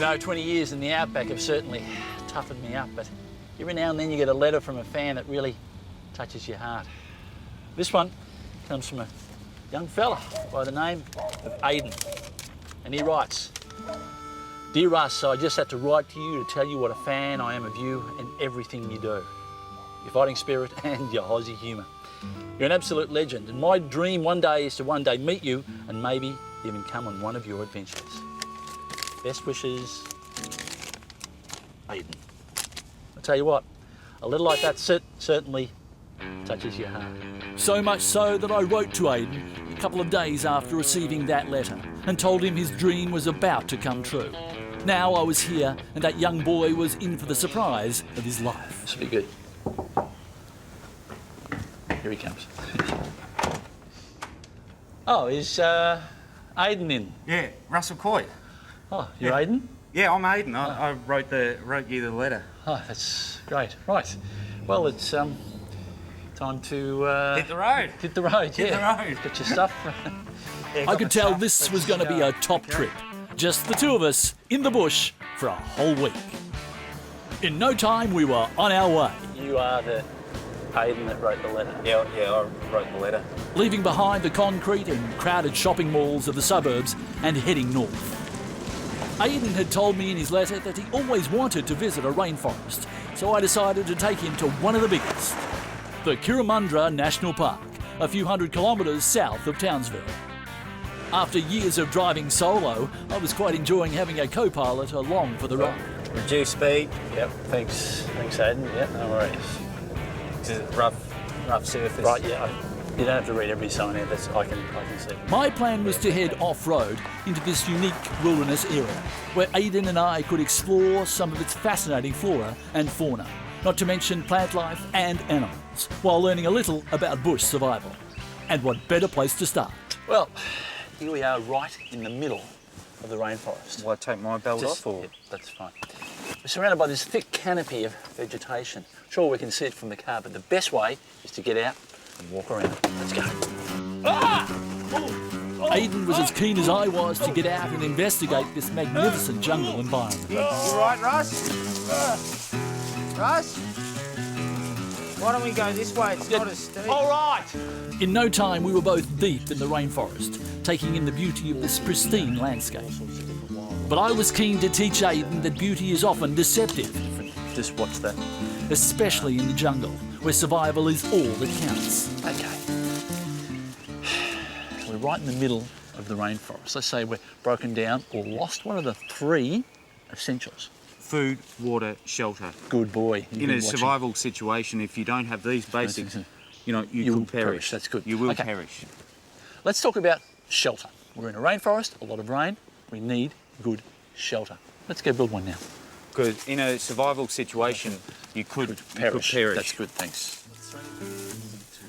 know, 20 years in the outback have certainly toughened me up, but every now and then you get a letter from a fan that really touches your heart. This one comes from a young fella by the name of Aidan, and he writes, "Dear Russ, I just had to write to you to tell you what a fan I am of you and everything you do. Your fighting spirit and your Aussie humour. You're an absolute legend, and my dream one day is to one day meet you and maybe even come on one of your adventures. Best wishes, Aidan." I'll tell you what, a letter like that certainly touches your heart. So much so that I wrote to Aidan a couple of days after receiving that letter and told him his dream was about to come true. Now I was here and that young boy was in for the surprise of his life. This will be good. Here he comes. Oh, is Aidan in? Yeah, Russell Coight. Oh, you're Aidan? Yeah, I'm Aidan. I wrote you the letter. Oh, that's great. Right. Well, it's time to Hit the road. Hit the road. Hit the road. Get your stuff. Yeah, I could tell this was going to be a top trip. Just the two of us in the bush for a whole week. In no time, we were on our way. You are the Aidan that wrote the letter. Yeah, I wrote the letter. Leaving behind the concrete and crowded shopping malls of the suburbs and heading north. Aidan had told me in his letter that he always wanted to visit a rainforest, so I decided to take him to one of the biggest, the Curramundra National Park, a few hundred kilometres south of Townsville. After years of driving solo, I was quite enjoying having a co-pilot along for the ride. Reduce speed. Yep. Thanks, Aidan. Yep. No worries. This is rough surface. Right. Yeah. You don't have to read every sign here. I can see. My plan was to head off-road into this unique wilderness area, where Aidan and I could explore some of its fascinating flora and fauna, not to mention plant life and animals, while learning a little about bush survival. And what better place to start? Well, here we are right in the middle of the rainforest. Will I take my belt off? Or? Yep, that's fine. We're surrounded by this thick canopy of vegetation. Sure, we can see it from the car, but the best way is to get out and walk around. Let's go. Aidan was as keen as I was to get out and investigate this magnificent jungle environment. You right, Russ? Russ? Why don't we go this way? It's not as steep. All right. In no time, we were both deep in the rainforest, taking in the beauty of this pristine landscape. But I was keen to teach Aidan that beauty is often deceptive, Just watch that. especially in the jungle, where survival is all that counts. Okay. We're right in the middle of the rainforest. Let's say we're broken down or lost. What are the three essentials? Food, water, shelter. Good boy. In a survival situation, if you don't have these basics, you will could perish. That's good. You will Okay. perish. Let's talk about shelter. We're in a rainforest, a lot of rain. We need good shelter. Let's go build one now. Because in a survival situation, you could perish. That's good, thanks.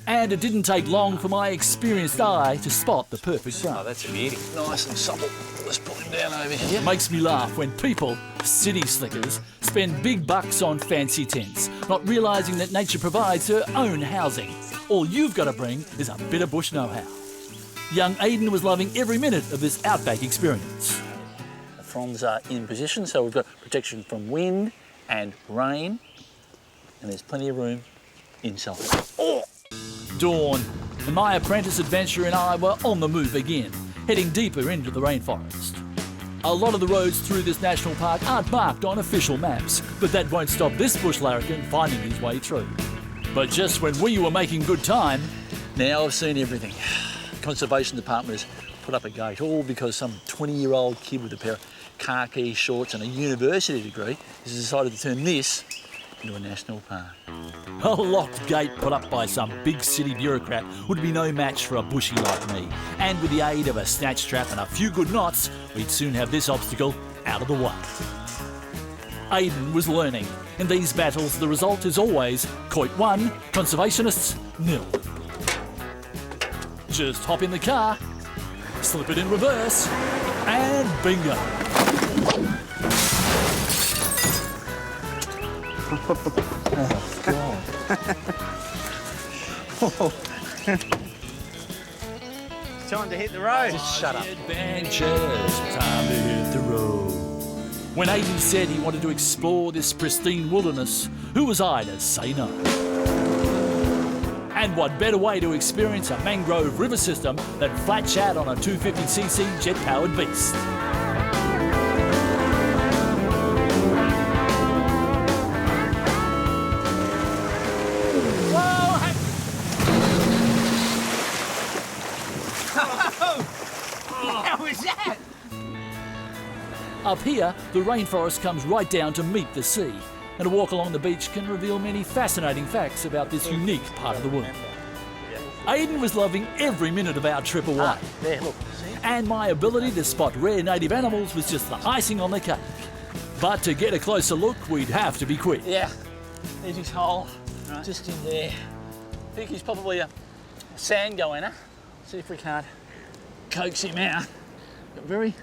And it didn't take long for my experienced eye to spot the perfect Oh, branch. that's a beauty. Nice and supple. Let's put him down over here. It makes me laugh when people, city slickers, spend big bucks on fancy tents, not realising that nature provides her own housing. All you've got to bring is a bit of bush know-how. Young Aidan was loving every minute of this outback experience. The fronds are in position, so we've got protection from wind and rain, and there's plenty of room inside. Oh! Dawn, and my apprentice adventurer and I were on the move again, heading deeper into the rainforest. A lot of the roads through this national park aren't marked on official maps, but that won't stop this bush larrikin finding his way through. But just when we were making good time, Now I've seen everything. The Conservation Department has put up a gate, all because some 20-year-old kid with a pair of khaki shorts and a university degree has decided to turn this into a national park. a locked gate put up by some big city bureaucrat would be no match for a bushy like me. And with the aid of a snatch strap and a few good knots, we'd soon have this obstacle out of the way. Aidan was learning. In these battles, the result is always Coight 1, conservationists 0. Just hop in the car, slip it in reverse, and bingo. It's time to hit the road. Just shut up. Adventures, time to hit the road. When Aidan said he wanted to explore this pristine wilderness, who was I to say no? And what better way to experience a mangrove river system than flat chat on a 250cc jet-powered beast? How was that? Up here, the rainforest comes right down to meet the sea, and a walk along the beach can reveal many fascinating facts about this unique part of the world. Aidan was loving every minute of our trip away, There, look. See? and my ability to spot rare native animals was just the icing on the cake. But to get a closer look, we'd have to be quick. Yeah, there's his hole, just in there. I think he's probably a sand goanna. See if we can't coax him out. Got very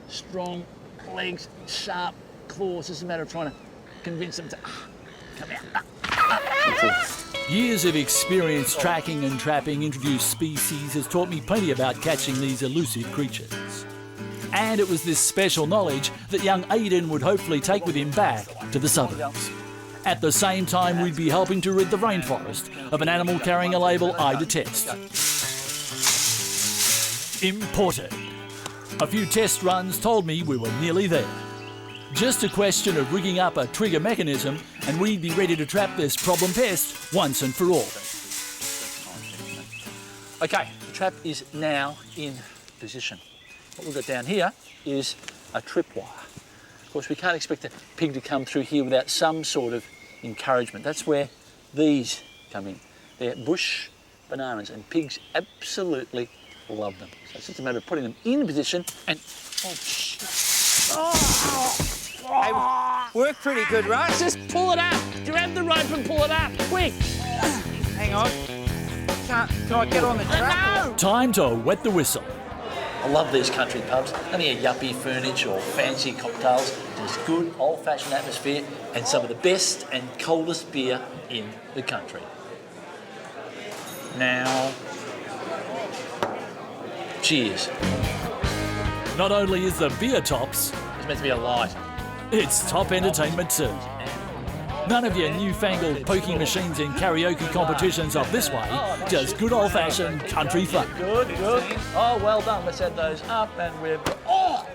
strong legs, sharp claws. It's a matter of trying to convince him to come out. Years of experience tracking and trapping introduced species has taught me plenty about catching these elusive creatures. And it was this special knowledge that young Aidan would hopefully take with him back to the suburbs. At the same time, we'd be helping to rid the rainforest of an animal carrying a label I detest. Imported. A few test runs told me we were nearly there. Just a question of rigging up a trigger mechanism and we'd be ready to trap this problem pest once and for all. Okay, the trap is now in position. What we've got down here is a tripwire. Of course, we can't expect a pig to come through here without some sort of encouragement. That's where these come in. They're bush bananas, and pigs absolutely love them. So it's just a matter of putting them in position and... Oh, shit. Hey, worked pretty good, Russ. Just pull it up. Grab the rope and pull it up, quick. Hang on. Can I get on the trap? No! Time to wet the whistle. I love these country pubs. None of your yuppie furniture or fancy cocktails. Just good old-fashioned atmosphere and some of the best and coldest beer in the country. Now, cheers. Not only is the beer tops, It's meant to be a light. it's top entertainment too. None of your newfangled poking machines in karaoke competitions of this way, just good old-fashioned country fun. Good, good. Oh, well done. Let's add those up and we're... Oh!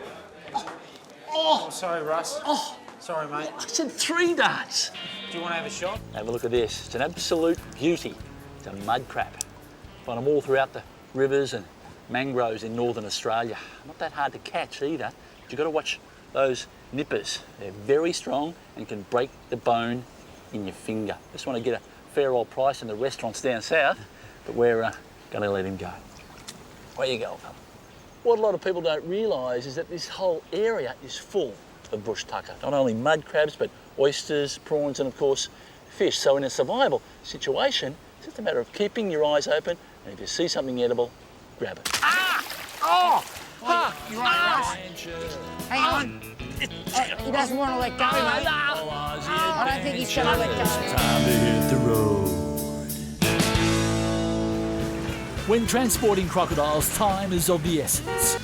Oh, sorry, Russ. Oh! Sorry, mate. I said 3 darts. Do you want to have a shot? Have a look at this. It's an absolute beauty. It's a mud crab. Find them all throughout the rivers and mangroves in northern Australia. Not that hard to catch either. But you've got to watch those nippers. They're very strong and can break the bone in your finger. Just want to get a fair old price in the restaurants down south, but we're going to let him go. Where you go, fella? What a lot of people don't realise is that this whole area is full of bush tucker. Not only mud crabs, but oysters, prawns, and of course, fish. So in a survival situation, it's just a matter of keeping your eyes open, and if you see something edible, grab it. Ah! Oh! Ah! You're right, Russ. Hang on. He doesn't want to let go, mate. I don't think he's going to let go. Time to hit the road. When transporting crocodiles, time is of the essence.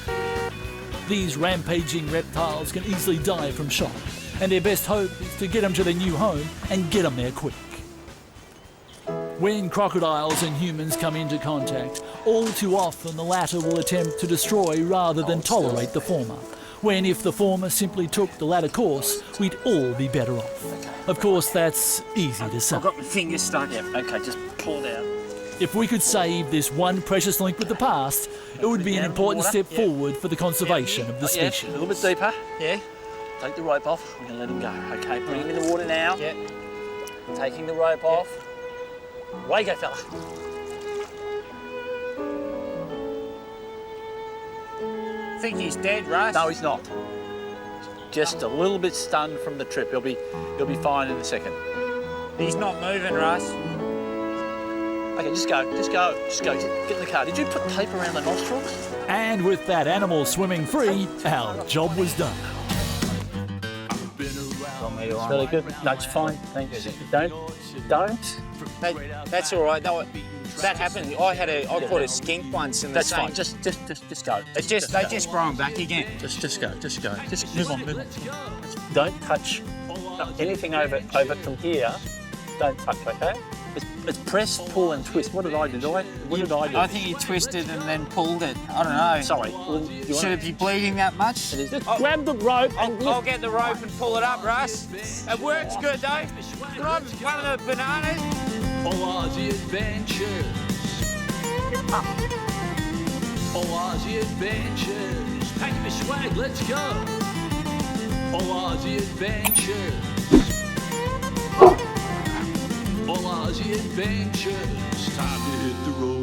These rampaging reptiles can easily die from shock, and their best hope is to get them to their new home and get them there quick. When crocodiles and humans come into contact, all too often the latter will attempt to destroy rather than tolerate the former. When if the former simply took the latter course, we'd all be better off. Of course, that's easy to say. I've got my fingers stuck. Yeah, okay, just pull it out. If we could save this one precious link with the past, it would be an important step forward for the conservation of the Yeah, species. a little bit deeper. Yeah? Take the rope off. We're going to let him go. Okay, bring him in the water now. Yeah. Taking the rope off. Away you go, fella. I think he's dead, Russ. No, he's not. Just a little bit stunned from the trip. He'll be fine in a second. He's not moving, Russ. Okay, just go. Get in the car. Did you put tape around the nostrils? And with that animal swimming free, our job was done. It's really good. No, it's fine. Thanks. Don't. That's all right. That happened. I caught a skink once in the That's same. fine. Just go. They just brought him back again. Just go. Just move on. Don't touch anything over from here. Don't touch, okay? It's press, pull, and twist. What did I do? What did I do? I think you twisted and then pulled it. I don't know. Sorry. Should it be bleeding that much? Just grab the rope and I'll get the rope and pull it up, Russ. It works good though. Grab one of the bananas. All Aussie Adventures. All Aussie Adventures. Pack your swag, let's go. All Aussie Adventures. All Aussie Adventures. Time to hit the road.